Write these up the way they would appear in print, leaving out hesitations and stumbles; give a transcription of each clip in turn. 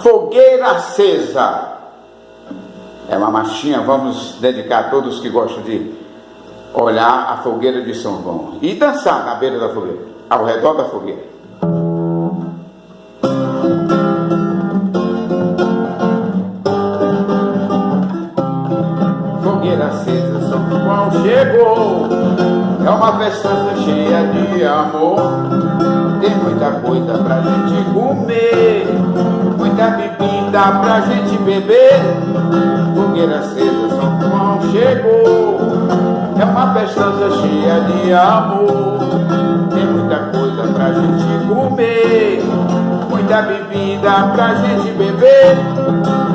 fogueira acesa. É uma marchinha, vamos dedicar a todos que gostam de olhar a fogueira de São João e dançar na beira da fogueira, ao redor da fogueira. Fogueira acesa, São João chegou, é uma festança cheia de amor. Tem muita coisa pra gente comer, muita bebida pra gente beber. Fogueira acesa, São João chegou, é uma festança cheia de amor. Tem muita coisa pra gente comer, muita bebida pra gente beber.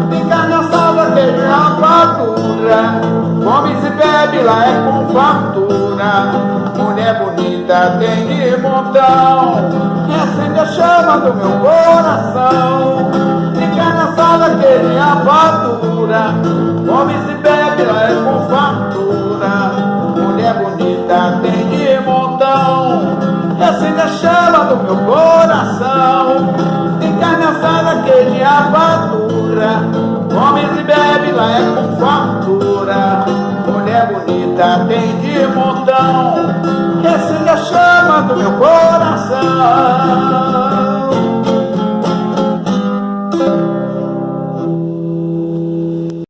Tem carne assada, queijo e rapadura, come e bebe, lá é com fartura. Mulher bonita tem de montão, acende a chama do meu coração. Tem carne assada, queijo e rapadura, come e bebe, lá é com fartura. Mulher bonita tem de montão, acende a chama do meu coração. Tem carne assada, queijo e rapadura, come e bebe, lá é com fartura. Mulher bonita tem de montão, acende a chama do meu coração.